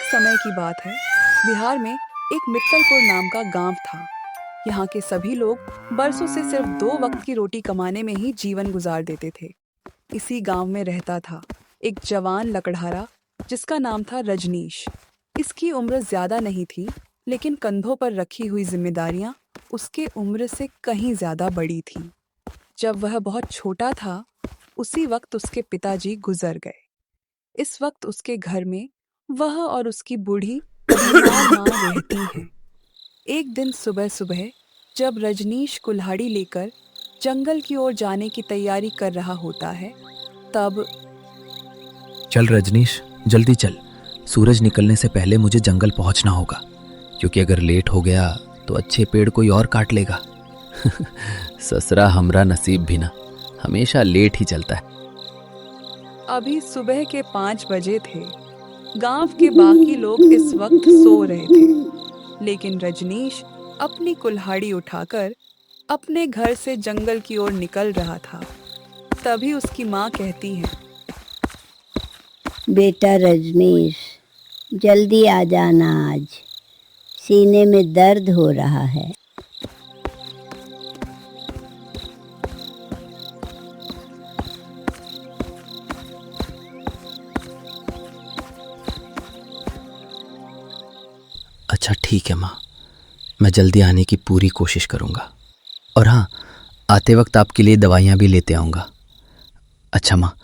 समय की बात है। बिहार में एक मित्तलपुर नाम का गांव था। यहाँ के सभी लोग बरसों से सिर्फ 2 वक्त की रोटी कमाने में ही जीवन गुजार देते थे। इसी गांव में रहता था एक जवान लकड़हारा जिसका नाम था रजनीश। इसकी उम्र ज्यादा नहीं थी, लेकिन कंधों पर रखी हुई जिम्मेदारियां उसके उम्र से कहीं ज्यादा बड़ी थी। जब वह बहुत छोटा था, उसी वक्त उसके पिताजी गुजर गए। इस वक्त उसके घर में वह और उसकी बूढ़ी बीमार माँ रहती हैं। एक दिन सुबह सुबह जब रजनीश कुल्हाड़ी लेकर जंगल की ओर जाने की तैयारी कर रहा होता है, तब चल रजनीश, जल्दी चल। सूरज निकलने से पहले मुझे जंगल पहुंचना होगा, क्योंकि अगर लेट हो गया तो अच्छे पेड़ कोई और काट लेगा। ससरा हमरा नसीब भी ना, हमेशा लेट ही चलता है। अभी सुबह के 5 बजे थे। गांव के बाकी लोग इस वक्त सो रहे थे, लेकिन रजनीश अपनी कुल्हाड़ी उठाकर अपने घर से जंगल की ओर निकल रहा था। तभी उसकी माँ कहती है, बेटा रजनीश, जल्दी आ जाना, आज सीने में दर्द हो रहा है। अच्छा ठीक है माँ, मैं जल्दी आने की पूरी कोशिश करूँगा। और हाँ, आते वक्त आपके लिए दवाइयाँ भी लेते आऊँगा। अच्छा माँ,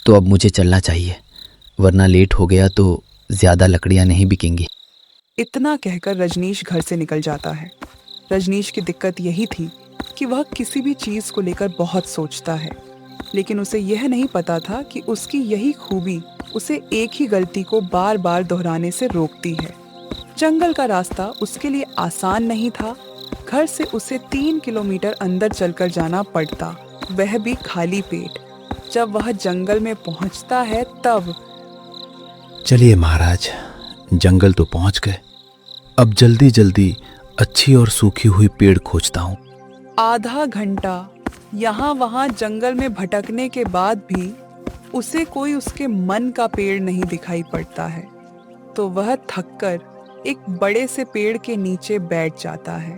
तो अब मुझे चलना चाहिए, वरना लेट हो गया तो ज़्यादा लकड़ियाँ नहीं बिकेंगी। इतना कहकर रजनीश घर से निकल जाता है। रजनीश की दिक्कत यही थी कि वह किसी भी चीज को लेकर बहुत सोचता है, लेकिन उसे यह नहीं पता था कि उसकी यही खूबी उसे एक ही गलती को बार बार दोहराने से रोकती है। जंगल का रास्ता उसके लिए आसान नहीं था। घर से उसे 3 किलोमीटर अंदर चलकर जाना पड़ता, वह भी खाली पेट। जब वह जंगल में पहुंचता है तब चलिए महाराज, जंगल तो पहुंच गए। अब जल्दी जल्दी अच्छी और सूखी हुई पेड़ खोजता हूँ। आधा घंटा यहाँ वहाँ जंगल में भटकने के बाद भी उसे कोई उसके मन का पेड़ नहीं दिखाई पड़ता है, तो वह थककर एक बड़े से पेड़ के नीचे बैठ जाता है।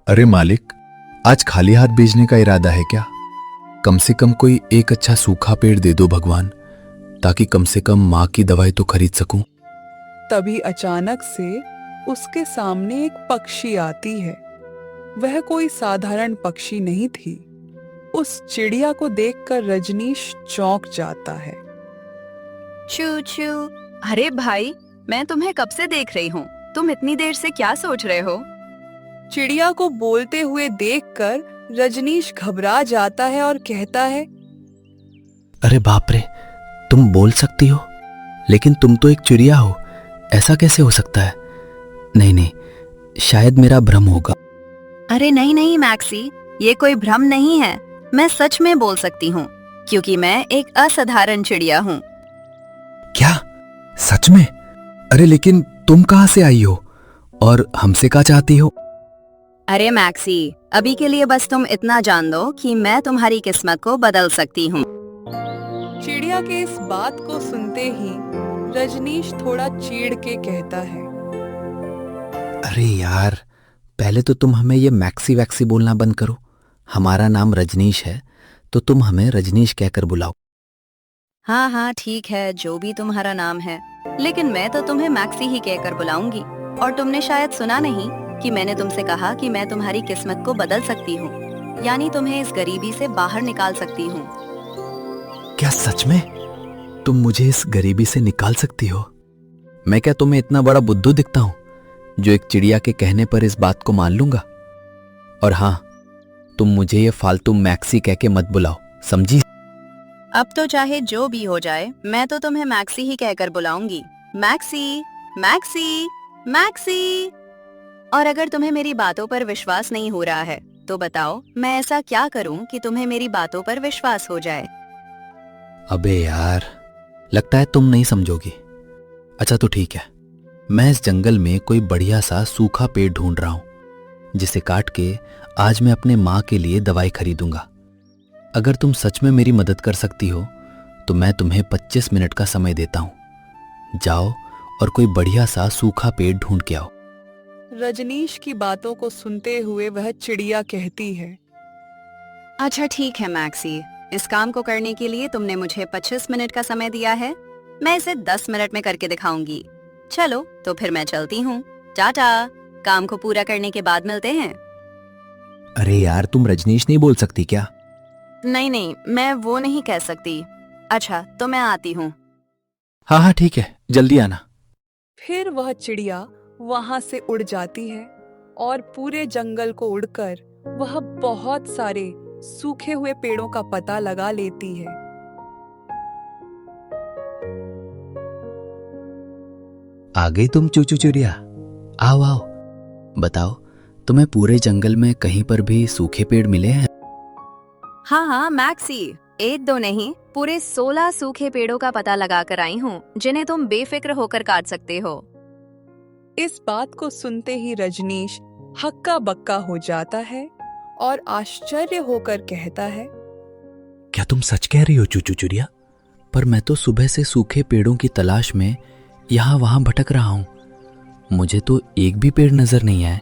अरे मालिक, आज खाली हाथ भेजने का इरादा है क्या? कम से कम कोई एक अच्छा सूखा पेड़ दे दो भगवान, ताकि कम से कम माँ की दवाई तो खरीद सकूं। तभी अचानक से उसके सामने एक पक्षी आती है। वह कोई साधारण पक्षी नहीं थी। उस चिड़िया को देखकर रजनीश चौंक जाता है। चू चू। अरे भाई, मैं तुम्हें कब से देख रही हूँ। तुम इतनी देर से क्या सोच रहे हो? चिड़िया को बोलते हुए देखकर रजनीश घबरा जाता है और कहता है, अरे बाप रे, तुम बोल सकती हो, लेकिन तुम तो एक चिड़िया हो, ऐसा कैसे हो सकता है? नहीं नहीं, शायद मेरा भ्रम होगा। अरे नहीं नहीं मैक्सी, ये कोई भ्रम नहीं है। मैं सच में बोल सकती हूँ, क्योंकि मैं एक असाधारण चिड़िया हूँ। क्या? सच में? अरे लेकिन तुम कहाँ से आई हो और हमसे क्या चाहती हो? अरे मैक्सी, अभी के लिए बस तुम इतना जान दो कि मैं तुम्हारी किस्मत को बदल सकती हूँ। चिड़िया के इस बात को सुनते ही रजनीश थोड़ा चीड़ के कहता है, अरे यार, पहले तो तुम हमें ये मैक्सी वैक्सी बोलना बंद करो। हमारा नाम रजनीश है, तो तुम हमें रजनीश कहकर बुलाओ। हाँ हाँ ठीक है, जो भी तुम्हारा नाम है, लेकिन मैं तो तुम्हें मैक्सी ही कहकर बुलाऊंगी। और तुमने शायद सुना नहीं कि मैंने तुमसे कहा कि मैं तुम्हारी किस्मत को बदल सकती हूँ, यानी तुम्हें इस गरीबी से बाहर निकाल सकती हूँ। क्या सच में? तुम मुझे इस गरीबी से निकाल सकती हो? मैं क्या तुम्हें इतना बड़ा बुद्धू दिखता हूँ जो एक चिड़िया के कहने पर इस बात को मान लूंगा? और हाँ, तुम मुझे ये फालतू मैक्सी कह के मत बुलाओ, समझी? अब तो चाहे जो भी हो जाए, मैं तो तुम्हें मैक्सी ही कहकर बुलाऊंगी। Maxi, maxi, maxi. और अगर तुम्हें मेरी बातों पर विश्वास नहीं हो रहा है, तो बताओ मैं ऐसा क्या करूं कि तुम्हें मेरी बातों पर विश्वास हो जाए? अबे यार, लगता है तुम नहीं समझोगी। अच्छा तो ठीक है, मैं इस जंगल में कोई बढ़िया सा सूखा पेड़ ढूंढ रहा हूँ, जिसे काट के आज मैं अपने माँ के लिए दवाई खरीदूंगा। अगर तुम सच में मेरी मदद कर सकती हो तो मैं तुम्हें 25 मिनट का समय देता हूँ। जाओ और कोई बढ़िया सा सूखा पेड़ ढूंढ के आओ। रजनीश की बातों को सुनते हुए वह चिड़िया कहती है। अच्छा ठीक है मैक्सी, इस काम को करने के लिए तुमने मुझे 25 मिनट का समय दिया है। मैं इसे 10 मिनट में करके दिखाऊंगी। चलो तो फिर मैं चलती हूँ। टाटा, काम को पूरा करने के बाद मिलते हैं। अरे यार, तुम रजनीश नहीं बोल सकती क्या? नहीं नहीं, मैं वो नहीं कह सकती। अच्छा तो मैं आती हूँ। हाँ हाँ ठीक है, जल्दी आना। फिर वह चिड़िया वहां से उड़ जाती है और पूरे जंगल को उड़कर वह बहुत सारे सूखे हुए पेड़ों का पता लगा लेती है। आ गई तुम चूचू चिड़िया, आओ आओ। बताओ, तुम्हें पूरे जंगल में कहीं पर भी सूखे पेड़ मिले हैं? हाँ हाँ मैक्सी, एक दो नहीं, पूरे 16 सूखे पेड़ों का पता लगा कर आई हूँ, जिन्हें तुम बेफिक्र होकर काट सकते हो। इस बात को सुनते ही रजनीश हक्का बक्का हो जाता है और आश्चर्य होकर कहता है। क्या तुम सच कह रही हो चूचू चिड़िया? पर मैं तो सुबह से सूखे पेड़ों की तलाश में यहाँ वहां भटक रहा हूँ। मुझे तो एक भी पेड़ नजर नहीं आया।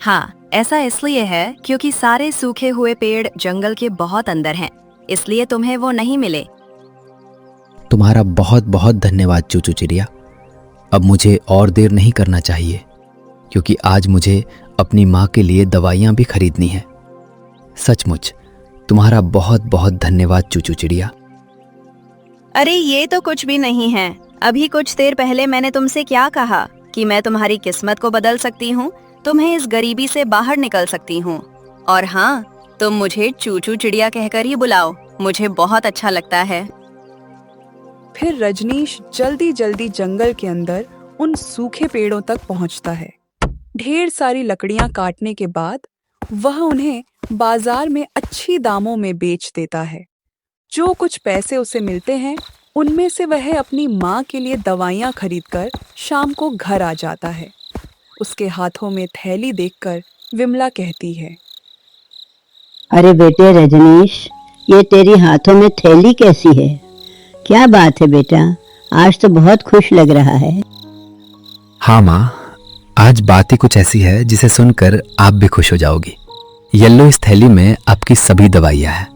हाँ, ऐसा इसलिए है क्योंकि सारे सूखे हुए पेड़ जंगल के बहुत अंदर हैं, इसलिए तुम्हें वो नहीं मिले। तुम्हारा बहुत बहुत धन्यवाद चूचू चिड़िया। अब मुझे और देर नहीं करना चाहिए, क्योंकि आज मुझे अपनी माँ के लिए दवाइयाँ भी खरीदनी है। सचमुच तुम्हारा बहुत बहुत धन्यवाद चूचू चिड़िया। अरे ये तो कुछ भी नहीं है। अभी कुछ देर पहले मैंने तुमसे क्या कहा कि मैं तुम्हारी किस्मत को बदल सकती हूँ, तुम्हें इस गरीबी से बाहर निकल सकती हूँ। और हाँ, तुम मुझे चूचू चिड़िया कहकर ही बुलाओ, मुझे बहुत अच्छा लगता है। फिर रजनीश जल्दी जल्दी जंगल के अंदर उन सूखे पेड़ों तक पहुंचता है। ढेर सारी लकड़ियां काटने के बाद वह उन्हें बाजार में अच्छी दामों में बेच देता है। जो कुछ पैसे उसे मिलते हैं, उनमें से वह अपनी माँ के लिए दवाइयाँ खरीदकर शाम को घर आ जाता है। उसके हाथों में थैली देखकर विमला कहती है। अरे बेटे रजनीश, ये तेरी हाथों में थैली कैसी है? क्या बात है बेटा, आज तो बहुत खुश लग रहा है। हाँ माँ, आज बात ही कुछ ऐसी है जिसे सुनकर आप भी खुश हो जाओगी। ये लो, इस थैली में आपकी सभी दवाइयाँ हैं।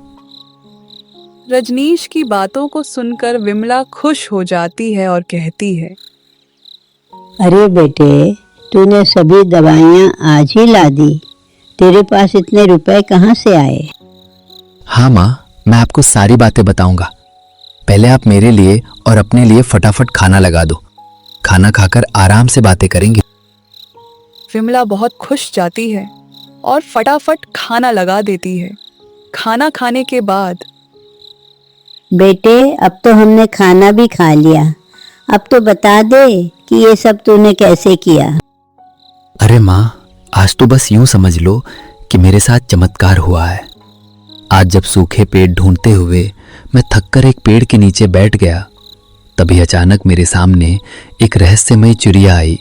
रजनीश की बातों को सुनकर विमला खुश हो जाती है और कहती है। अरे बेटे, तूने सभी दवाइयाँ आज ही ला दी। तेरे पास इतने रुपए कहाँ से आए? हाँ माँ, मैं आपको सारी बातें बताऊंगा। पहले आप मेरे लिए और अपने लिए फटाफट खाना लगा दो। खाना खाकर आराम से बातें करेंगे। विमला बहुत खुश जाती है और फटाफट खाना लगा देती है। खाना खाने के बाद बेटे, अब तो हमने खाना भी खा लिया। अब तो बता दे कि ये सब तूने कैसे किया? अरे माँ, आज तो बस यूं समझ लो कि मेरे साथ चमत्कार हुआ है। आज जब सूखे पेड़ ढूंढते हुए मैं थककर एक पेड़ के नीचे बैठ गया, तभी अचानक मेरे सामने एक रहस्यमय चिड़िया आई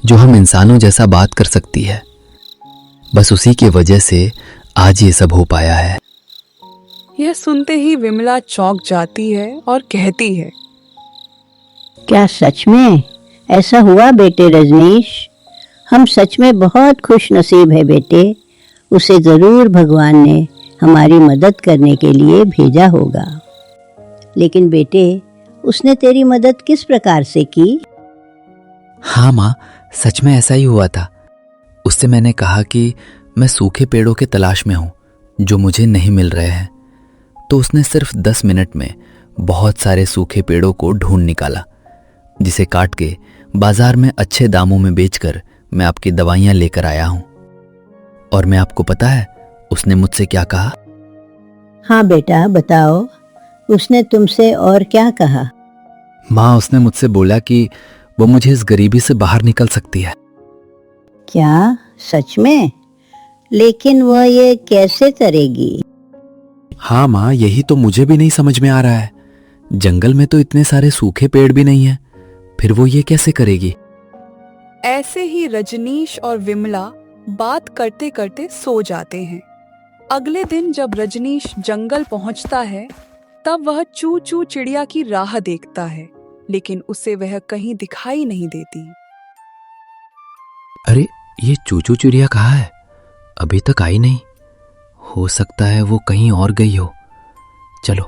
जो हम इंसानों जैसा बात कर सकती है। बस उसी की वजह से आज ये सब हो पाया है। यह सुनते ही विमला चौंक जाती है और कहती है। क्या सच में ऐसा हुआ बेटे रजनीश? हम सच में बहुत खुश नसीब है बेटे। उसे जरूर भगवान ने हमारी मदद करने के लिए भेजा होगा। लेकिन बेटे, उसने तेरी मदद किस प्रकार से की? हाँ माँ, सच में ऐसा ही हुआ था। उससे मैंने कहा कि मैं सूखे पेड़ों के तलाश में हूँ जो मुझे नहीं मिल रहे हैं। तो उसने सिर्फ 10 मिनट में बहुत सारे सूखे पेड़ों को ढूंढ निकाला, जिसे काट के बाजार में अच्छे दामों में बेचकर मैं आपकी दवाइयाँ लेकर आया हूँ। और मैं आपको पता है उसने मुझसे क्या कहा? हाँ बेटा, बताओ, उसने तुमसे और क्या कहा? माँ, उसने मुझसे बोला कि वो मुझे इस गरीबी से बाहर निकल सकती है। क्या सच में? लेकिन वह ये कैसे करेगी? हाँ माँ, यही तो मुझे भी नहीं समझ में आ रहा है। जंगल में तो इतने सारे सूखे पेड़ भी नहीं हैं, फिर वो ये कैसे करेगी? ऐसे ही रजनीश और विमला बात करते करते सो जाते हैं। अगले दिन जब रजनीश जंगल पहुंचता है, तब वह चू चू चिड़िया की राह देखता है, लेकिन उसे वह कहीं दिखाई नहीं देती। अरे, ये चूचू चिड़िया कहाँ है? अभी तक आई नहीं। हो सकता है वो कहीं और गई हो। चलो,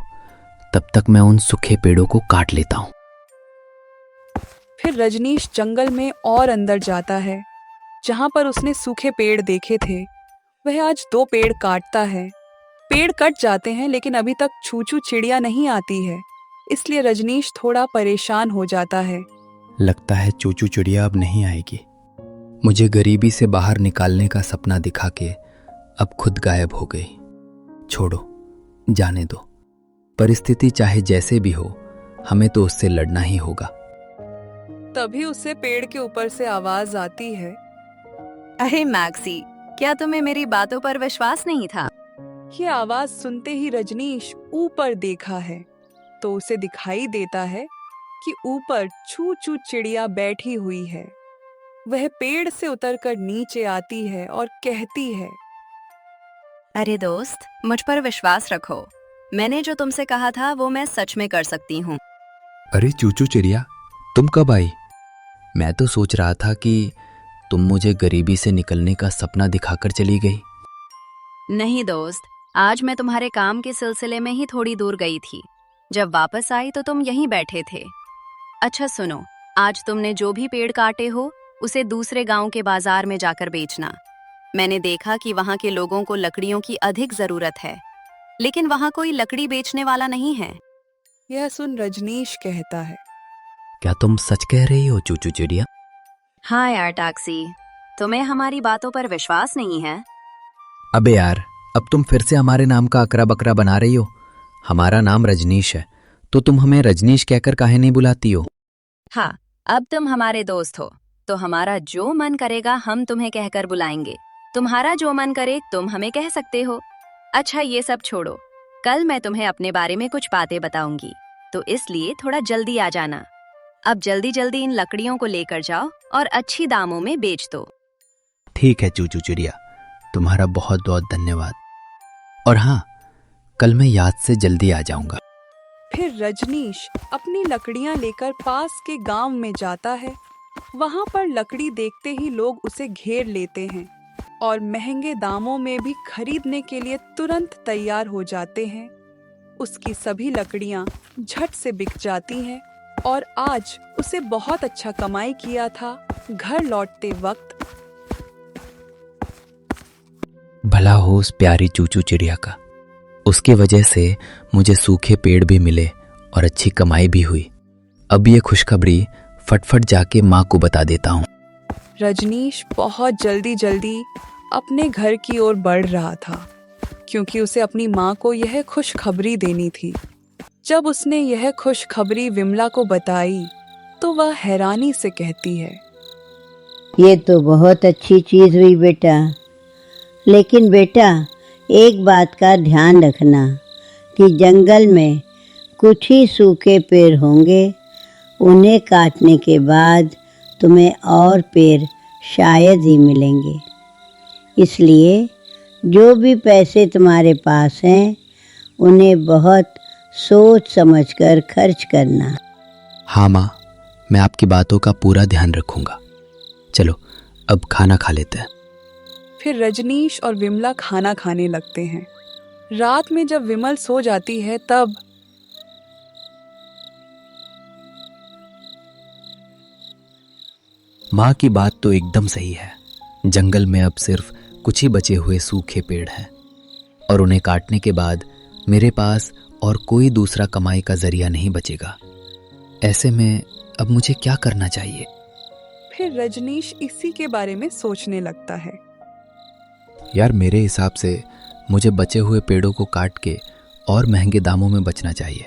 तब तक मैं उन सूखे पेड़ों को काट लेता हूँ। फिर रजनीश जंगल में और अंदर जाता है। जहां पर उसने सूखे पेड़ देखे थे, वह आज 2 पेड़ काटता है। पेड़ कट जाते हैं, लेकिन अभी तक चूचू चिड़िया नहीं आती है। इसलिए रजनीश थोड़ा परेशान हो जाता है। लगता है चूचू चिड़िया अब नहीं आएगी। मुझे गरीबी से बाहर निकालने का सपना दिखा के अब खुद गायब हो गई। छोड़ो, जाने दो। परिस्थिति चाहे जैसे भी हो, हमें तो उससे लड़ना ही होगा। तभी उसे पेड़ के ऊपर से आवाज आती है। अरे मैक्सी, क्या तुम्हें मेरी बातों पर विश्वास नहीं था? ये आवाज सुनते ही रजनीश ऊपर देखा है तो उसे दिखाई देता है कि ऊपर चू चू चिड़िया बैठी हुई है। वह पेड़ से उतरकर नीचे आती है और कहती है, अरे दोस्त, मुझ पर विश्वास रखो। मैंने जो तुमसे कहा था वो मैं सच में कर सकती हूँ। अरे चूचू चिड़िया, तुम कब आई? मैं तो सोच रहा था कि तुम मुझे गरीबी से निकलने का सपना दिखाकर चली गई। नहीं दोस्त, आज मैं तुम्हारे काम के सिलसिले में ही थोड़ी दूर गई थी। जब वापस आई तो तुम यहीं बैठे थे। अच्छा सुनो, आज तुमने जो भी पेड़ काटे हो उसे दूसरे गांव के बाजार में जाकर बेचना। मैंने देखा कि वहां के लोगों को लकड़ियों की अधिक जरूरत है, लेकिन वहां कोई लकड़ी बेचने वाला नहीं है। यह सुन रजनीश कहता है, क्या तुम सच कह रही हो चूचू चिड़िया? हाँ यार टैक्सी, तुम्हें हमारी बातों पर विश्वास नहीं है? अबे यार, अब तुम फिर से हमारे नाम का अकरा बकरा बना रही हो। हमारा नाम रजनीश है, तो तुम हमें रजनीश कहकर काहे नहीं बुलाती हो? हाँ, अब तुम हमारे दोस्त हो, तो हमारा जो मन करेगा हम तुम्हें कहकर बुलाएंगे। तुम्हारा जो मन करे तुम हमें कह सकते हो। अच्छा ये सब छोड़ो, कल मैं तुम्हें अपने बारे में कुछ बातें बताऊंगी, तो इसलिए थोड़ा जल्दी आ जाना। अब जल्दी जल्दी इन लकड़ियों को लेकर जाओ और अच्छी दामों में बेच दो। ठीक है चूचू चिड़िया, तुम्हारा बहुत बहुत धन्यवाद। और हाँ, कल मैं याद से जल्दी आ जाऊंगा। फिर रजनीश अपनी लकड़ियां लेकर पास के गांव में जाता है। वहां पर लकड़ी देखते ही लोग उसे घेर लेते हैं और महंगे दामों में भी खरीदने के लिए तुरंत तैयार हो जाते हैं। उसकी सभी लकड़ियां झट से बिक जाती हैं और आज उसे बहुत अच्छा कमाई किया था। घर लौटते वक्त भला हो उस प्यारी चूचू चिड़िया का। उसकी वजह से मुझे सूखे पेड़ भी मिले और अच्छी कमाई भी हुई। अब ये खुशखबरी फटफट जाके माँ को बता देता हूँ। रजनीश बहुत जल्दी जल्दी अपने घर की ओर बढ़ रहा था, क्योंकि उसे अपनी माँ को यह खुशखबरी देनी थी। जब उसने यह खुशखबरी विमला को बताई तो वह हैरानी से कहती है, ये तो बहुत अच्छी चीज़ हुई बेटा, लेकिन बेटा एक बात का ध्यान रखना कि जंगल में कुछ ही सूखे पेड़ होंगे। उन्हें काटने के बाद तुम्हें और पेड़ शायद ही मिलेंगे। इसलिए जो भी पैसे तुम्हारे पास हैं उन्हें बहुत सोच समझकर खर्च करना। हाँ माँ, मैं आपकी बातों का पूरा ध्यान रखूंगा। चलो अब खाना खा लेते हैं। फिर रजनीश और विमला खाना खाने लगते हैं। रात में जब विमल सो जाती है तब माँ की बात तो एकदम सही है। जंगल में अब सिर्फ कुछ ही बचे हुए सूखे पेड़ हैं और उन्हें काटने के बाद मेरे पास और कोई दूसरा कमाई का जरिया नहीं बचेगा। ऐसे में अब मुझे क्या करना चाहिए? फिर रजनीश इसी के बारे में सोचने लगता है। यार मेरे हिसाब से मुझे बचे हुए पेड़ों को काट के और महंगे दामों में बचना चाहिए।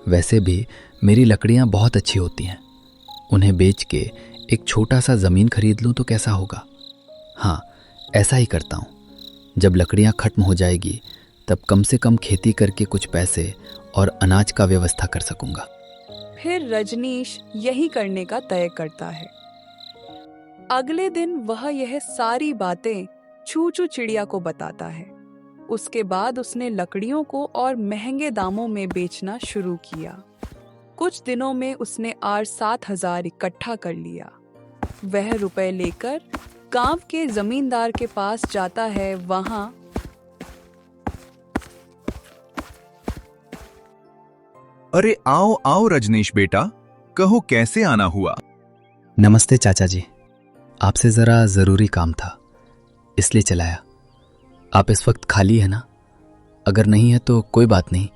वैसे भी मेरी लकड़ियाँ बहुत अच्छी होती हैं, उन्हें बेच के एक छोटा सा ज़मीन खरीद लूँ तो कैसा होगा? हाँ, ऐसा ही करता हूँ। जब लकड़ियाँ खत्म हो जाएगी तब कम से कम खेती करके कुछ पैसे और अनाज का व्यवस्था कर सकूँगा। फिर रजनीश यही करने का तय करता है। अगले दिन वह यह सारी बातें चूचू चिड़िया को बताता है। उसके बाद उसने लकड़ियों को और महंगे दामों में बेचना शुरू किया। कुछ दिनों में उसने 8-7 हजार इकट्ठा कर लिया। वह रुपए लेकर गांव के जमींदार के पास जाता है। वहां अरे आओ आओ रजनीश बेटा, कहो कैसे आना हुआ। नमस्ते चाचा जी, आपसे ज़रा ज़रूरी काम था, इसलिए चलाया। आप इस वक्त खाली है ना? अगर नहीं है तो कोई बात नहीं,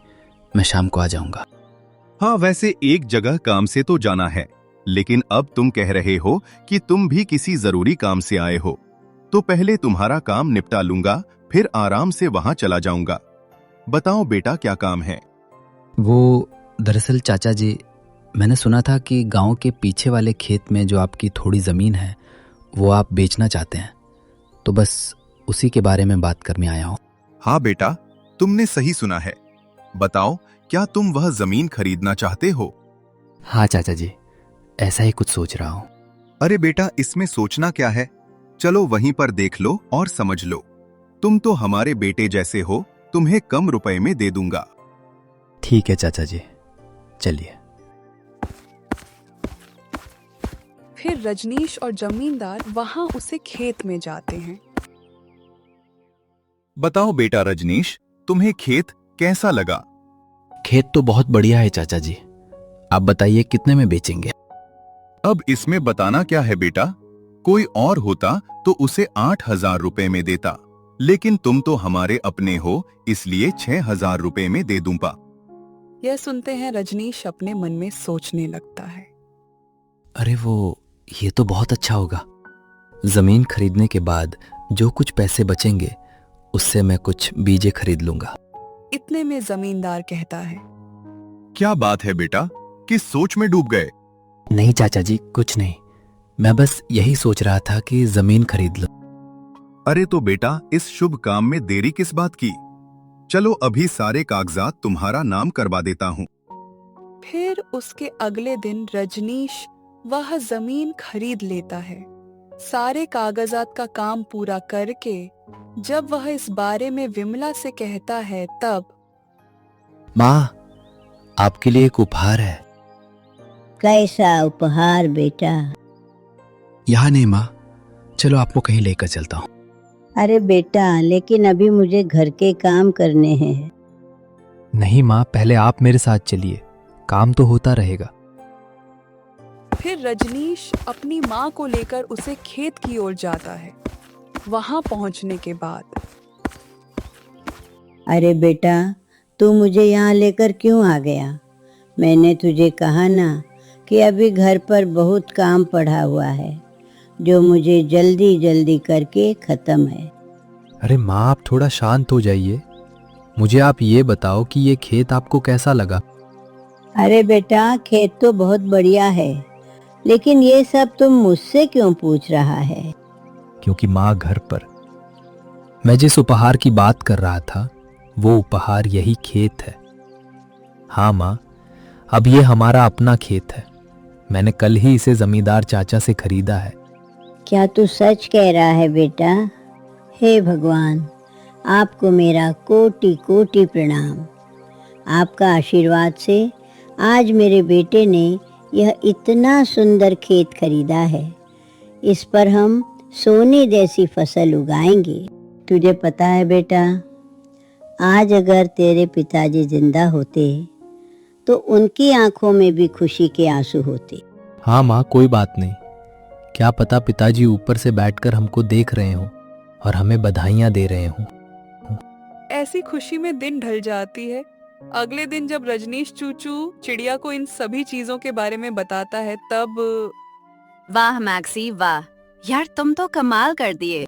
मैं शाम को आ जाऊंगा। हाँ, वैसे एक जगह काम से तो जाना है, लेकिन अब तुम कह रहे हो कि तुम भी किसी जरूरी काम से आए हो, तो पहले तुम्हारा काम निपटा लूंगा, फिर आराम से वहां चला जाऊंगा। बताओ बेटा, क्या काम है? वो दरअसल चाचा जी, मैंने सुना था कि गांव के पीछे वाले खेत में जो आपकी थोड़ी ज़मीन है वो आप बेचना चाहते हैं, तो बस उसी के बारे में बात करने आया हूँ। हाँ बेटा, तुमने सही सुना है। बताओ, क्या तुम वह जमीन खरीदना चाहते हो? हाँ चाचा जी, ऐसा ही कुछ सोच रहा हूँ। अरे बेटा, इसमें सोचना क्या है, चलो वहीं पर देख लो और समझ लो। तुम तो हमारे बेटे जैसे हो, तुम्हें कम रुपए में दे दूंगा। ठीक है चाचा जी, चलिए। फिर रजनीश और जमींदार वहां उसे खेत में जाते हैं। बताओ बेटा रजनीश, तुम्हें खेत कैसा लगा? खेत तो बहुत बढ़िया है चाचा जी, आप बताइए कितने में बेचेंगे? अब इसमें बताना क्या है बेटा, कोई और होता तो उसे 8,000 रुपए में देता, लेकिन तुम तो हमारे अपने हो, इसलिए 6,000 रुपए में दे दूंगा। यह सुनते हैं रजनीश अपने मन में सोचने लगता है। अरे ये तो बहुत अच्छा होगा। जमीन खरीदने के बाद जो कुछ पैसे बचेंगे उससे मैं कुछ बीजे खरीद लूंगा। इतने में जमींदार कहता है, क्या बात है बेटा, किस सोच में डूब गए? नहीं चाचा जी, कुछ नहीं, मैं बस यही सोच रहा था कि जमीन खरीद लूं। अरे तो बेटा, इस शुभ काम में देरी किस बात की? चलो अभी सारे कागजात तुम्हारा नाम करवा देता हूँ। फिर उसके अगले दिन रजनीश वह जमीन खरीद लेता है। सारे कागजात का काम पूरा करके जब वह इस बारे में विमला से कहता है, तब माँ, आपके लिए एक उपहार है। कैसा उपहार बेटा? यहाँ नहीं माँ, चलो आपको कहीं लेकर चलता हूँ। अरे बेटा, लेकिन अभी मुझे घर के काम करने हैं। नहीं माँ, पहले आप मेरे साथ चलिए, काम तो होता रहेगा। फिर रजनीश अपनी माँ को लेकर उसे खेत की ओर जाता है। वहां पहुंचने के बाद, अरे बेटा, तू मुझे यहाँ लेकर क्यों आ गया? मैंने तुझे कहा ना कि अभी घर पर बहुत काम पड़ा हुआ है, जो मुझे जल्दी जल्दी करके खत्म है। अरे माँ, आप थोड़ा शांत हो जाइए। मुझे आप ये बताओ कि ये खेत आपको कैसा लगा? अरे बेटा, खेत तो बहुत बढ़िया है, लेकिन ये सब तुम मुझसे क्यों पूछ रहा है? क्योंकि माँ, घर पर मैं जिस उपहार की बात कर रहा था वो उपहार यही खेत है। हाँ माँ, अब ये हमारा अपना खेत है। मैंने कल ही इसे जमींदार चाचा से खरीदा है। क्या तू सच कह रहा है बेटा? हे भगवान, आपको मेरा कोटि कोटि प्रणाम। आपका आशीर्वाद से आज मेरे बेटे ने यह इतना सुंदर खेत खरीदा है। इस पर हम सोने जैसी फसल उगाएंगे। तुझे पता है बेटा, आज अगर तेरे पिताजी जिंदा होते तो उनकी आंखों में भी खुशी के आंसू होते। हाँ माँ, कोई बात नहीं। क्या पता पिताजी ऊपर से बैठकर हमको देख रहे हों और हमें बधाइयाँ दे रहे हों। ऐसी खुशी में दिन ढल जाती है। अगले दिन जब रजनीश चूचू चिड़िया को इन सभी चीजों के बारे में बताता है, तब वाह मैक्सी वाह, यार तुम तो कमाल कर दिए।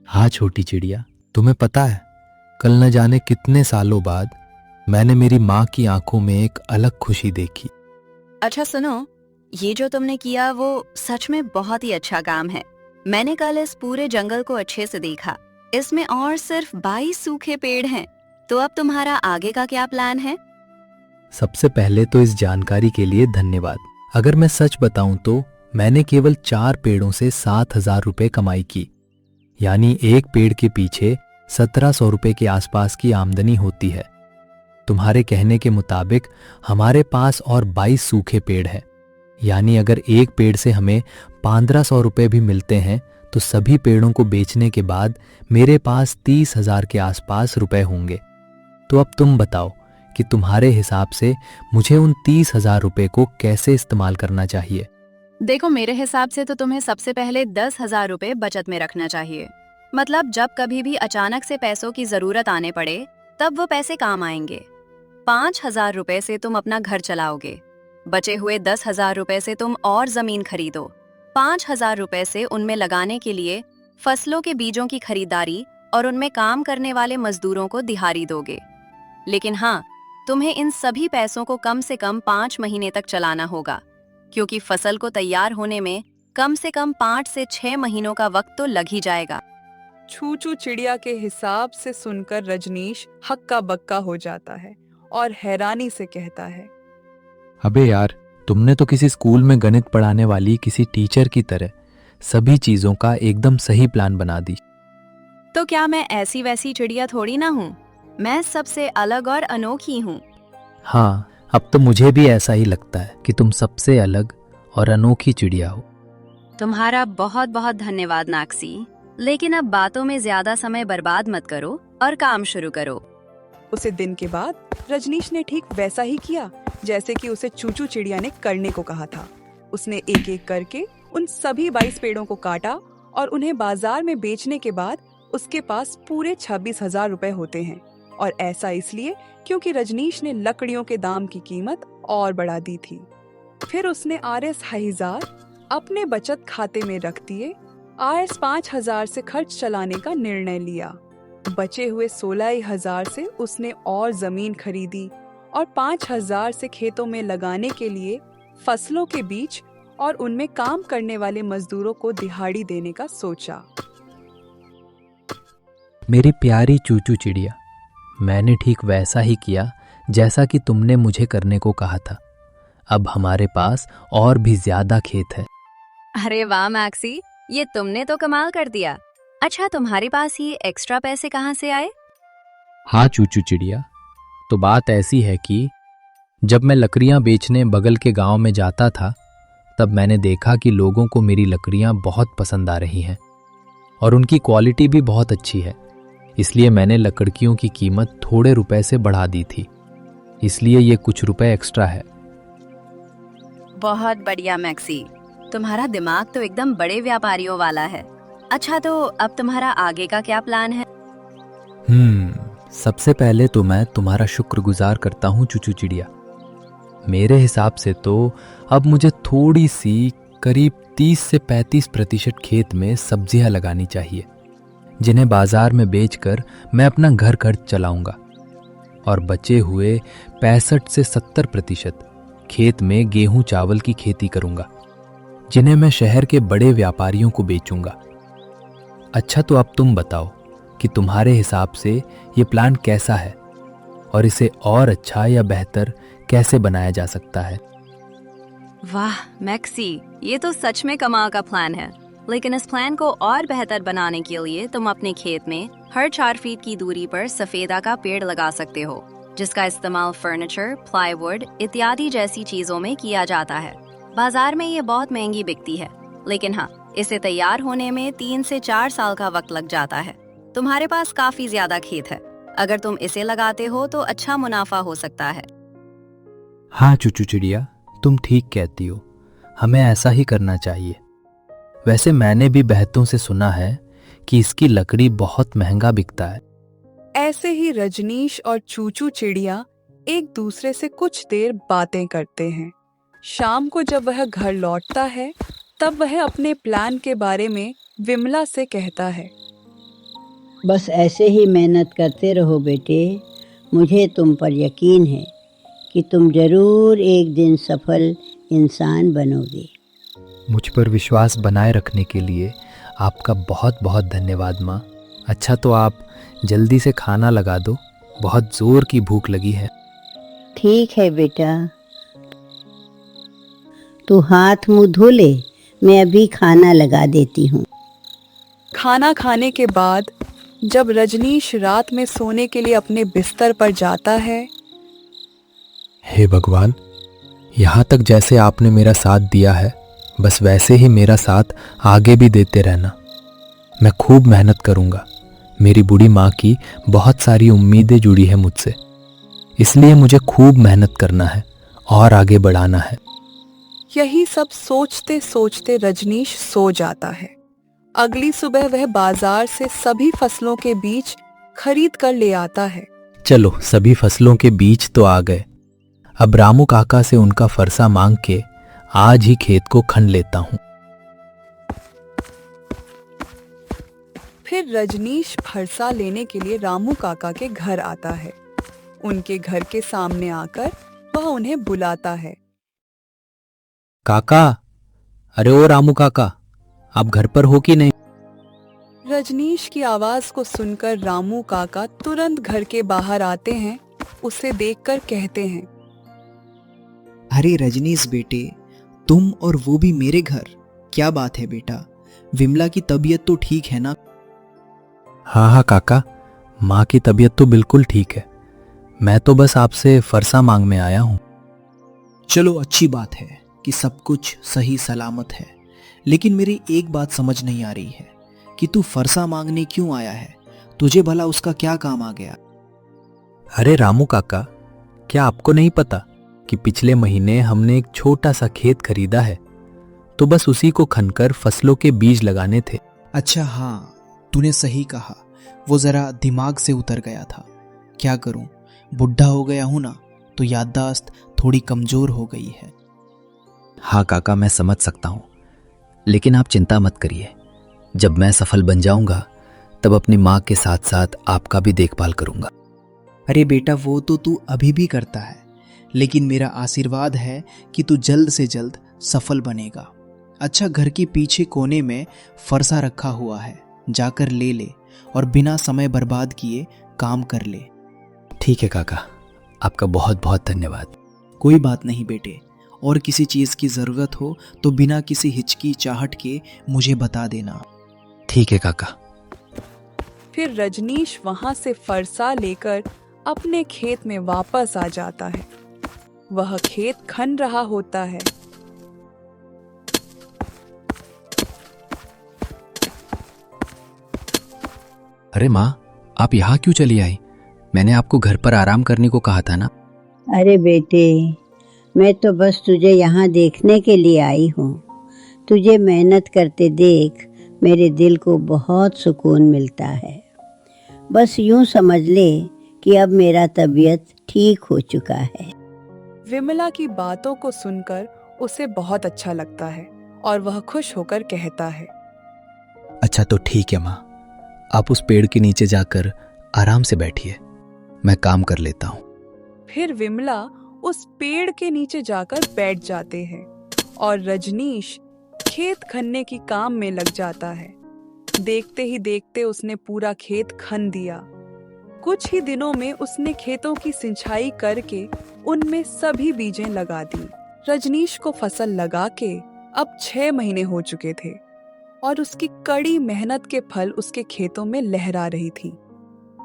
हाँ छोटी चिड़िया, तुम्हें पता है कल न जाने कितने सालों बाद मैंने मेरी माँ की आंखों में एक अलग खुशी देखी। अच्छा सुनो, ये जो तुमने किया वो सच में बहुत ही अच्छा काम है। मैंने कल इस पूरे जंगल को अच्छे से देखा। इसमें और सिर्फ 22 सूखे पेड़ हैं। तो अब तुम्हारा आगे का क्या प्लान है? सबसे पहले तो इस जानकारी के लिए धन्यवाद। अगर मैं सच बताऊं तो मैंने केवल 4 पेड़ों से 7,000 रुपए कमाई की, यानी एक पेड़ के पीछे 1,700 रुपए के आसपास की आमदनी होती है। तुम्हारे कहने के मुताबिक हमारे पास और 22 सूखे पेड़ हैं। यानी अगर एक पेड़ से हमें 1500 रुपए भी मिलते हैं तो सभी पेड़ों को बेचने के बाद मेरे पास 30,000 के आसपास रुपए होंगे। तो अब तुम बताओ कि तुम्हारे हिसाब से मुझे उन 30,000 रुपए को कैसे इस्तेमाल करना चाहिए। देखो, मेरे हिसाब से तो तुम्हें सबसे पहले 10,000 रुपए बचत में रखना चाहिए। मतलब जब कभी भी अचानक से पैसों की जरूरत आने पड़े तब वो पैसे काम आएंगे। 5,000 रुपए से तुम अपना घर चलाओगे। बचे हुए 10,000 रुपए से तुम और जमीन खरीदो। 5,000 रुपए से उनमें लगाने के लिए फसलों के बीजों की खरीदारी और उनमें काम करने वाले मजदूरों को दिहाड़ी दोगे। लेकिन हाँ, तुम्हें इन सभी पैसों को कम से कम 5 महीने तक चलाना होगा, क्योंकि फसल को तैयार होने में कम से कम 5 से 6 महीनों का वक्त तो लग ही जाएगा। छूछू चिड़िया के हिसाब से सुनकर रजनीश हक्का बक्का हो जाता है और हैरानी से कहता है, अबे यार, तुमने तो किसी स्कूल में गणित पढ़ाने वाली किसी टीचर की तरह सभी चीजों का एकदम सही प्लान बना दी। तो क्या मैं ऐसी वैसी चिड़िया थोड़ी ना हूँ? मैं सबसे अलग और अनोखी हूँ। हाँ, अब तो मुझे भी ऐसा ही लगता है कि तुम सबसे अलग और अनोखी चिड़िया हो। तुम्हारा बहुत बहुत धन्यवाद मैक्सी, लेकिन अब बातों में ज्यादा समय बर्बाद मत करो और काम शुरू करो। उसे दिन के बाद रजनीश ने ठीक वैसा ही किया जैसे कि उसे चूचू चिड़िया ने करने को कहा था। उसने एक एक करके उन सभी 22 पेड़ों को काटा और उन्हें बाजार में बेचने के बाद उसके पास पूरे 26,000 रुपए होते हैं। और ऐसा इसलिए क्योंकि रजनीश ने लकड़ियों के दाम की कीमत और बढ़ा दी थी। फिर उसने RS 1000 अपने बचत खाते में रख दिए। RS 5,000 से खर्च चलाने का निर्णय लिया। बचे हुए 16,000 से उसने और जमीन खरीदी और 5,000 से खेतों में लगाने के लिए फसलों के बीज और उनमें काम करने वाले मजदूरों को दिहाड़ी देने का सोचा। मेरी प्यारी चूचू चिड़िया, मैंने ठीक वैसा ही किया जैसा कि तुमने मुझे करने को कहा था। अब हमारे पास और भी ज्यादा खेत है। अरे वाह मैक्सी, ये तुमने तो कमाल कर दिया। अच्छा, तुम्हारे पास ये एक्स्ट्रा पैसे कहाँ से आए? हाँ चूचू चिड़िया, तो बात ऐसी है कि जब मैं लकड़ियाँ बेचने बगल के गांव में जाता था तब मैंने देखा कि लोगों को मेरी लकड़ियाँ बहुत पसंद आ रही हैं और उनकी क्वालिटी भी बहुत अच्छी है। इसलिए मैंने लकड़ियों की कीमत थोड़े रुपए से बढ़ा दी थी, इसलिए ये कुछ रुपए एक्स्ट्रा है। बहुत बढ़िया मैक्सी, तुम्हारा दिमाग तो एकदम बड़े व्यापारियों वाला है। अच्छा, तो अब तुम्हारा आगे का क्या प्लान है? सबसे पहले तो मैं तुम्हारा शुक्रगुजार करता हूँ चूचू चिड़िया। मेरे हिसाब से तो अब मुझे थोड़ी सी करीब 30 से 35% खेत में सब्जियां लगानी चाहिए, जिन्हें बाजार में बेचकर मैं अपना घर खर्च चलाऊंगा। और बचे हुए 65 से 70% खेत में गेहूं चावल की खेती करूंगा, जिन्हें मैं शहर के बड़े व्यापारियों को बेचूंगा। अच्छा, तो अब तुम बताओ कि तुम्हारे हिसाब से ये प्लान कैसा है और इसे और अच्छा या बेहतर कैसे बनाया जा सकता है? वाह मैक्सी, ये तो सच में कमाल का प्लान है। लेकिन इस प्लान को और बेहतर बनाने के लिए तुम अपने खेत में हर 4 फीट की दूरी पर सफेदा का पेड़ लगा सकते हो, जिसका इस्तेमाल फर्नीचर, प्लाईवुड इत्यादि जैसी चीजों में किया जाता है। बाजार में ये बहुत महंगी बिकती है, लेकिन हाँ, इसे तैयार होने में 3 से 4 साल का वक्त लग जाता है। तुम्हारे पास काफी ज्यादा खेत है, अगर तुम इसे लगाते हो तो अच्छा मुनाफा हो सकता है। हाँ चूचू चिड़िया, तुम ठीक कहती हो, हमें ऐसा ही करना चाहिए। वैसे मैंने भी बहतों से सुना है कि इसकी लकड़ी बहुत महंगा बिकता है। ऐसे ही रजनीश और चूचू चिड़िया एक दूसरे से कुछ देर बातें करते हैं। शाम को जब वह घर लौटता है तब वह अपने प्लान के बारे में विमला से कहता है, बस ऐसे ही मेहनत करते रहो बेटे। मुझे तुम पर यकीन है कि तुम जरूर एक दिन सफल इंसान बनोगे। मुझ पर विश्वास बनाए रखने के लिए आपका बहुत बहुत धन्यवाद माँ। अच्छा, तो आप जल्दी से खाना लगा दो, बहुत जोर की भूख लगी है। ठीक है बेटा, तू हाथ मुंह धो ले, मैं अभी खाना लगा देती हूँ। खाना खाने के बाद जब रजनीश रात में सोने के लिए अपने बिस्तर पर जाता है हे भगवान, यहाँ तक जैसे आपने मेरा साथ दिया है, बस वैसे ही मेरा साथ आगे भी देते रहना। मैं खूब मेहनत करूँगा। मेरी बूढ़ी माँ की बहुत सारी उम्मीदें जुड़ी हैं मुझसे, इसलिए मुझे खूब मेहनत करना है और आगे बढ़ाना है। यही सब सोचते सोचते रजनीश सो जाता है। अगली सुबह वह बाजार से सभी फसलों के बीज खरीद कर ले आता है। चलो, सभी फसलों के बीज तो आ गए। अब रामू काका से उनका फरसा मांग के आज ही खेत को खन लेता हूँ। फिर रजनीश फरसा लेने के लिए रामू काका के घर आता है। उनके घर के सामने आकर वह उन्हें बुलाता है। काका, अरे ओ रामू काका, आप घर पर हो कि नहीं? रजनीश की आवाज को सुनकर रामू काका तुरंत घर के बाहर आते हैं। उसे देखकर कहते हैं, अरे रजनीश बेटे, तुम और वो भी मेरे घर, क्या बात है बेटा? विमला की तबीयत तो ठीक है ना? हाँ हाँ काका, माँ की तबीयत तो बिल्कुल ठीक है। मैं तो बस आपसे फरसा मांगने आया हूँ। चलो, अच्छी बात है कि सब कुछ सही सलामत है, लेकिन मेरी एक बात समझ नहीं आ रही है कि तू फरसा मांगने क्यों आया है? तुझे भला उसका क्या काम आ गया? अरे रामू काका, क्या आपको नहीं पता कि पिछले महीने हमने एक छोटा सा खेत खरीदा है, तो बस उसी को खनकर फसलों के बीज लगाने थे। अच्छा हाँ, तूने सही कहा, वो जरा दिमाग से उतर गया था। क्या करूं, बुढ़ा हो गया हूं ना, तो याददाश्त थोड़ी कमजोर हो गई है। हाँ काका, मैं समझ सकता हूँ, लेकिन आप चिंता मत करिए। जब मैं सफल बन जाऊंगा तब अपनी माँ के साथ साथ आपका भी देखभाल करूंगा। अरे बेटा, वो तो तू अभी भी करता है, लेकिन मेरा आशीर्वाद है कि तू जल्द से जल्द सफल बनेगा। अच्छा, घर के पीछे कोने में फरसा रखा हुआ है, जाकर ले ले और बिना समय बर्बाद किए काम कर ले। ठीक है काका, आपका बहुत बहुत धन्यवाद। कोई बात नहीं बेटे, और किसी चीज़ की ज़रूरत हो तो बिना किसी हिचकिचाहट के मुझे बता देना। ठीक है काका। फिर रजनीश वहां से फरसा लेकर अपने खेत में वापस आ जाता है। वह खेत खन रहा होता है। अरे माँ, आप यहाँ क्यों चली आई? मैंने आपको घर पर आराम करने को कहा था ना। अरे बेटे, मैं तो बस तुझे यहाँ देखने के लिए आई हूँ। तुझे मेहनत करते देख मेरे दिल को बहुत सुकून मिलता है। बस यूं समझ ले कि अब मेरा तबीयत ठीक हो चुका है। विमला की बातों को सुनकर उसे बहुत अच्छा लगता है और वह खुश होकर कहता है, अच्छा तो ठीक है माँ, आप उस पेड़ के नीचे जाकर आराम से बैठिए, मैं काम कर लेता हूँ। फिर विमला उस पेड़ के नीचे जाकर बैठ जाते हैं और रजनीश खेत खनने की काम में लग जाता है। देखते ही देखते उसने पूरा खेत खन दिया। कुछ ही दिनों में उसने खेतों की सिंचाई करके उनमें सभी बीजें लगा दी। रजनीश को फसल लगा के अब 6 महीने हो चुके थे और उसकी कड़ी मेहनत के फल उसके खेतों में लहरा रही थी।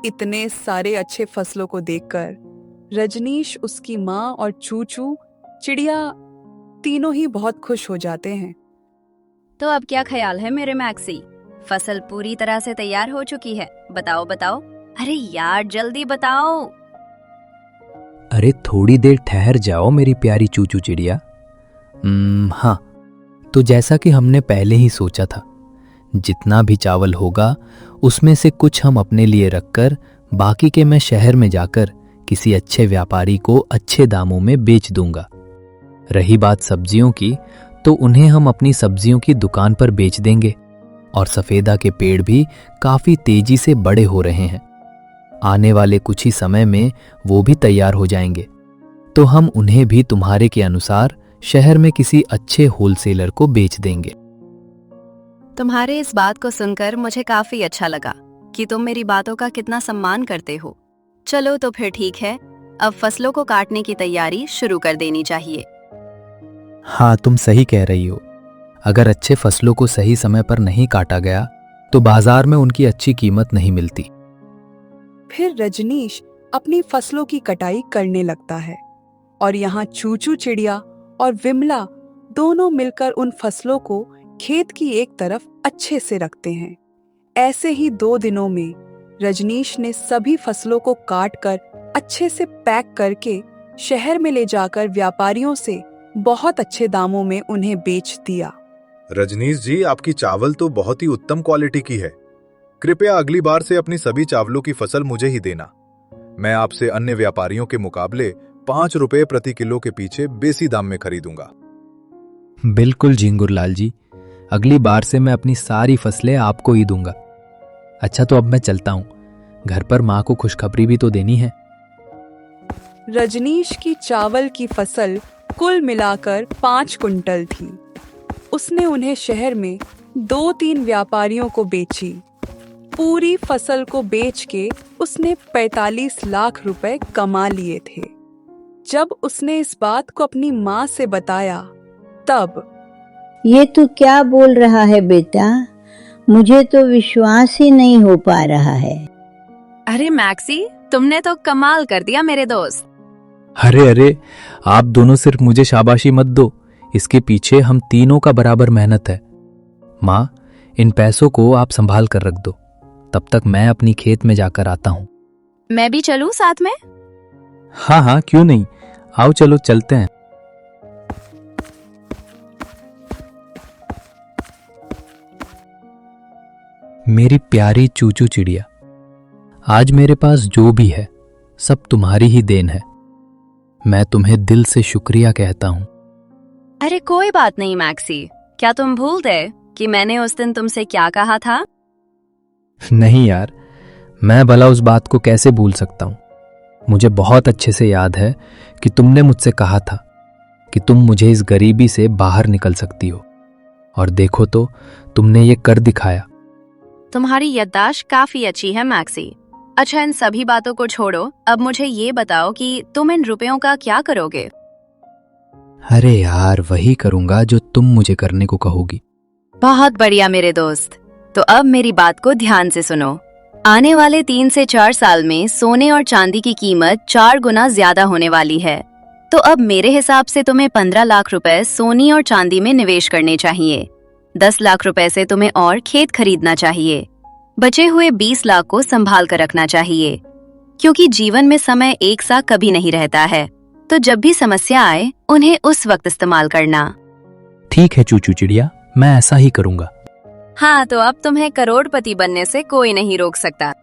इतने सारे अच्छे फसलों को देखकर रजनीश, उसकी माँ और चूचू चिड़िया तीनों ही बहुत खुश हो जाते हैं। तो अब क्या ख्याल है मेरे मैक्सी? फसल पूरी तरह से तैयार हो चुकी है, बताओ बताओ। अरे यार, जल्दी बताओ। अरे थोड़ी देर ठहर जाओ मेरी प्यारी चूचू चिड़िया। हाँ, तो जैसा कि हमने पहले ही सोचा था, जितना भी चावल होगा उसमें से कुछ हम अपने लिए रखकर बाकी के मैं शहर में जाकर किसी अच्छे व्यापारी को अच्छे दामों में बेच दूंगा। रही बात सब्जियों की, तो उन्हें हम अपनी सब्जियों की दुकान पर बेच देंगे और सफेदा के पेड़ भी काफी तेजी से बड़े हो रहे हैं। आने वाले कुछ ही समय में वो भी तैयार हो जाएंगे, तो हम उन्हें भी तुम्हारे के अनुसार शहर में किसी अच्छे होलसेलर को बेच देंगे। तुम्हारे इस बात को सुनकर मुझे काफी अच्छा लगा कि तुम मेरी बातों का कितना सम्मान करते हो। चलो तो फिर ठीक है, अब फसलों को काटने की तैयारी शुरू कर देनी चाहिए। हाँ, तुम सही कह रही हो। अगर अच्छे फसलों को सही समय पर नहीं काटा गया तो बाजार में उनकी अच्छी कीमत नहीं मिलती। फिर रजनीश अपनी फसलों की कटाई करने लगता है और यहाँ चूचू चिड़िया और विमला दोनों मिलकर उन फसलों को खेत की एक तरफ अच्छे से रखते हैं। ऐसे ही 2 दिनों में रजनीश ने सभी फसलों को काट कर अच्छे से पैक करके शहर में ले जाकर व्यापारियों से बहुत अच्छे दामों में उन्हें बेच दिया। रजनीश जी, आपकी चावल तो बहुत ही उत्तम क्वालिटी की है। कृपया अगली बार से अपनी सभी चावलों की फसल मुझे ही देना। मैं आपसे अन्य व्यापारियों के मुकाबले 5 रुपए प्रति किलो के पीछे बेसी दाम में खरीदूंगा। बिल्कुल झिंगुरलाल जी, अगली बार से मैं अपनी सारी फसलें आपको ही दूंगा। अच्छा, तो अब मैं चलता हूँ, घर पर माँ को खुशखबरी भी तो देनी है। रजनीश की चावल की फसल कुल मिलाकर 5 कुंटल थी। उसने उन्हें शहर में 2-3 व्यापारियों को बेची। पूरी फसल को बेच के उसने 45 लाख रुपए कमा लिए थे। जब उसने इस बात को अपनी माँ से बताया तब ये तू क्या बोल रहा है बेटा? मुझे तो विश्वास ही नहीं हो पा रहा है। अरे मैक्सी, तुमने तो कमाल कर दिया मेरे दोस्त। अरे, आप दोनों सिर्फ मुझे शाबाशी मत दो, इसके पीछे हम तीनों का बराबर मेहनत है। माँ, इन पैसों को आप संभाल कर रख दो, तब तक मैं अपनी खेत में जाकर आता हूँ। मैं भी चलूं साथ में? हाँ, क्यों नहीं, आओ चलो चलते हैं। मेरी प्यारी चूचू चिड़िया, आज मेरे पास जो भी है सब तुम्हारी ही देन है। मैं तुम्हें दिल से शुक्रिया कहता हूँ। अरे कोई बात नहीं मैक्सी, क्या तुम भूल गए कि मैंने उस दिन तुमसे क्या कहा था? नहीं यार, मैं भला उस बात को कैसे भूल सकता हूँ। मुझे बहुत अच्छे से याद है कि तुमने मुझसे कहा था कि तुम मुझे इस गरीबी से बाहर निकल सकती हो, और देखो तो तुमने ये कर दिखाया। तुम्हारी याददाश्त काफी अच्छी है मैक्सी। अच्छा, इन सभी बातों को छोड़ो, अब मुझे ये बताओ कि तुम इन रुपयों का क्या करोगे? अरे यार, वही करूंगा जो तुम मुझे करने को कहोगी। बहुत बढ़िया मेरे दोस्त, तो अब मेरी बात को ध्यान से सुनो। आने वाले 3 से 4 साल में सोने और चांदी की कीमत 4 गुना ज्यादा होने वाली है। तो अब मेरे हिसाब से तुम्हें 15 लाख रुपए सोनी और चांदी में निवेश करने चाहिए। 10 लाख रुपए से तुम्हें और खेत खरीदना चाहिए। बचे हुए 20 लाख को संभाल कर रखना चाहिए, क्योंकि जीवन में समय एक सा कभी नहीं रहता है। तो जब भी समस्या आए, उन्हें उस वक्त इस्तेमाल करना। ठीक है चूचू चिड़िया, मैं ऐसा ही करूंगा। हाँ, तो अब तुम्हें करोड़पति बनने से कोई नहीं रोक सकता।